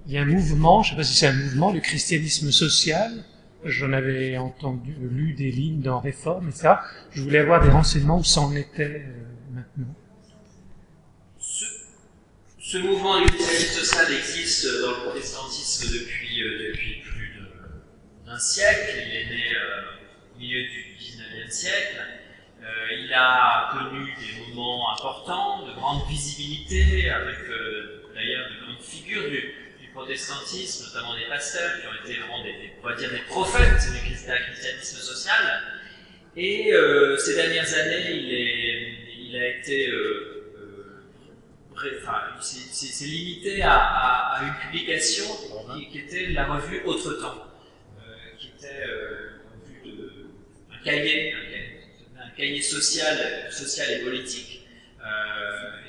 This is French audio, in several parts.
il y a un mouvement, je ne sais pas si c'est un mouvement, le christianisme social. J'en avais lu des lignes dans Réforme, etc. Je voulais avoir des renseignements où ça en était maintenant. Ce mouvement du christianisme social existe dans le protestantisme depuis plus d'un siècle. Il est né au milieu du XIXe siècle. Il a connu des moments importants, de grande visibilité, avec d'ailleurs de grandes figures du protestantisme, notamment des pasteurs qui ont été vraiment on va dire des prophètes du christianisme social. Et ces dernières années, il a été c'est limité à une publication qui était la revue Autre Temps, qui était un cahier social et politique,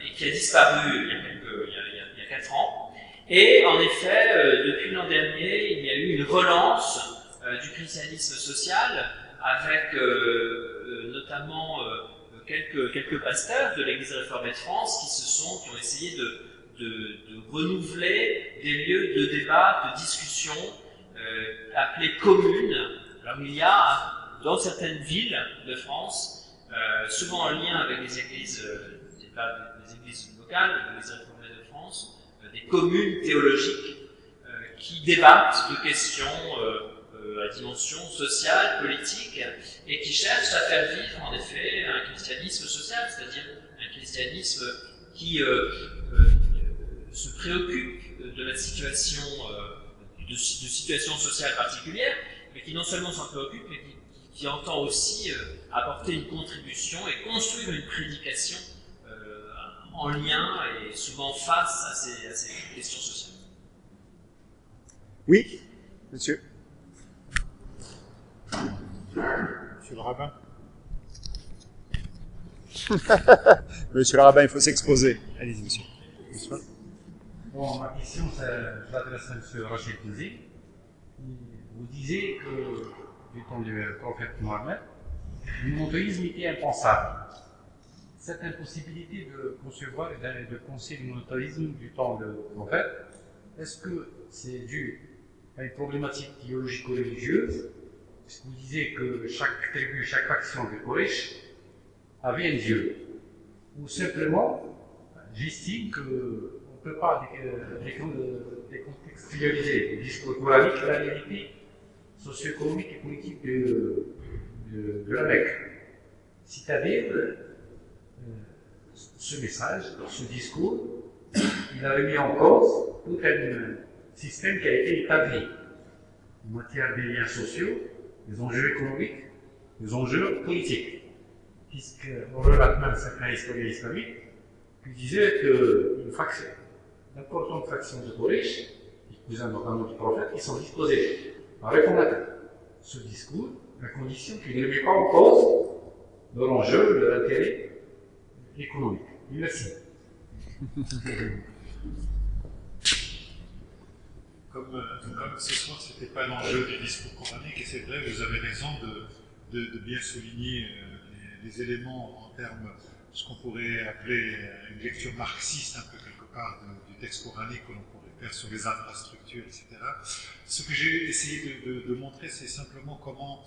et qui a disparu il y a 4 ans. Et en effet, depuis l'an dernier, il y a eu une relance du christianisme social avec notamment quelques pasteurs de l'Église réformée de France qui ont essayé de renouveler des lieux de débat, de discussion appelés communes, là où il y a dans certaines villes de France, souvent en lien avec les églises locales, l'Église réformée de France, des communes théologiques qui débattent de questions à dimension sociale, politique, et qui cherchent à faire vivre en effet un christianisme social, c'est-à-dire un christianisme qui se préoccupe de la situation, de situation sociale particulière, mais qui non seulement s'en préoccupe, mais qui entend aussi apporter une contribution et construire une prédication en lien et souvent face à ces questions sociales. Oui, monsieur. Monsieur le rabbin. Monsieur le rabbin, il faut s'exposer. Allez-y, monsieur. Bon, ma question, je l'adresse à M. Rachid Tizi. Vous disiez que, du temps du prophète Mohammed, le monothéisme était impensable. Cette impossibilité de concevoir et de penser le monothéisme du temps du prophète, est-ce que c'est dû à une problématique théologico-religieuse? Parce que vous disiez que chaque tribu, chaque faction de Koresh avait un dieu. Ou simplement, j'estime qu'on ne peut pas décontextualiser le discours coranique la réalité socio-économique et politique de la Mecque. C'est-à-dire, ce message, ce discours, il a remis en cause tout un système qui a été établi en matière des liens sociaux, des enjeux économiques, des enjeux politiques. Puisqu'on relate même certains historiens islamiques qui disaient qu'une faction, d'importantes factions de Quraysh, les cousins notamment du prophète, ils sont disposés à répondre à ce discours, à condition qu'il ne met pas en cause leur enjeu, leur intérêt économique. Merci. Comme ce soir, ce n'était pas l'enjeu du discours coranique, et c'est vrai, vous avez raison de bien souligner les éléments en termes de ce qu'on pourrait appeler une lecture marxiste, un peu quelque part, du texte coranique que l'on pourrait faire sur les infrastructures, etc. Ce que j'ai essayé de montrer, c'est simplement comment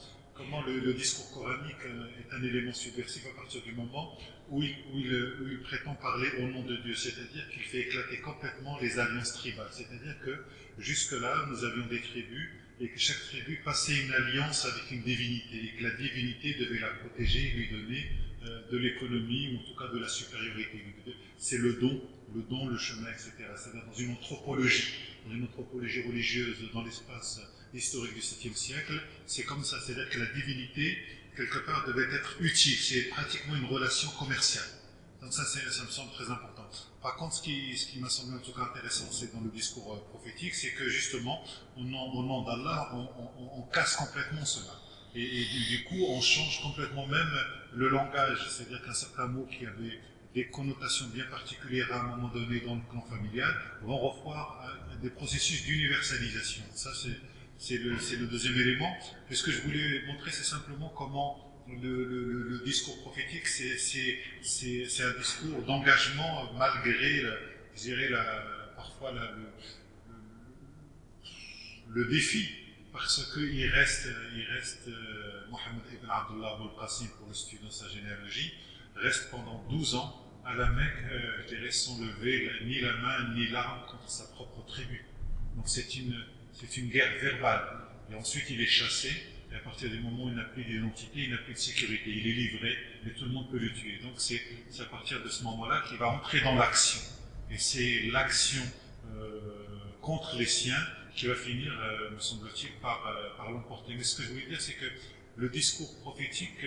le discours coranique est un élément subversif à partir du moment où il prétend parler au nom de Dieu, c'est-à-dire qu'il fait éclater complètement les alliances tribales, c'est-à-dire que jusque-là, nous avions des tribus et que chaque tribu passait une alliance avec une divinité et que la divinité devait la protéger et lui donner de l'économie ou en tout cas de la supériorité. C'est le don, le chemin, etc. C'est-à-dire dans une anthropologie religieuse dans l'espace historique du 7e siècle, c'est comme ça, c'est-à-dire que la divinité, quelque part, devait être utile, c'est pratiquement une relation commerciale. Donc ça me semble très important. Par contre, ce qui m'a semblé en tout cas intéressant, c'est dans le discours prophétique, c'est que justement, au nom d'Allah, on casse complètement cela. Et du coup, on change complètement même le langage, c'est-à-dire qu'un certain mot qui avait des connotations bien particulières à un moment donné dans le clan familial vont revoir des processus d'universalisation. Ça, c'est le deuxième élément. Et ce que je voulais montrer, c'est simplement comment le discours prophétique, c'est un discours d'engagement malgré, je dirais, parfois le défi, parce qu'il reste Mohammed ibn Abdullah al-Qasim, pour le studio de sa généalogie, reste pendant 12 ans à la Mecque, je dirais, sans lever ni la main ni l'arme contre sa propre tribu. Donc c'est une guerre verbale. Et ensuite il est chassé, et à partir du moment où il n'a plus d'identité, il n'a plus de sécurité, il est livré, et tout le monde peut le tuer. Donc c'est à partir de ce moment-là qu'il va entrer dans l'action. Et c'est l'action contre les siens qui va finir, me semble-t-il, par l'emporter. Mais ce que je voulais dire, c'est que le discours prophétique,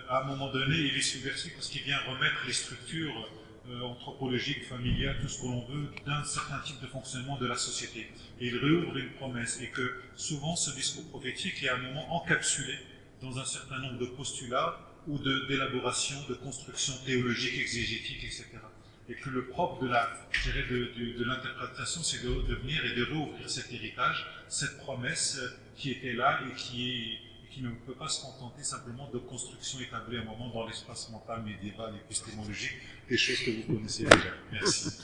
à un moment donné, il est subversif parce qu'il vient remettre les structures anthropologiques, familiales, tout ce que l'on veut, d'un certain type de fonctionnement de la société. Et il réouvre une promesse. Et que souvent, ce discours prophétique est à un moment encapsulé dans un certain nombre de postulats ou d'élaboration, de construction théologique, exégétique, etc. Et que le propre de l'interprétation, c'est de venir et de réouvrir cet héritage, cette promesse qui était là et qui ne peut pas se contenter simplement de construction établie à un moment dans l'espace mental, médiéval, épistémologique, des choses que vous connaissez déjà. Merci.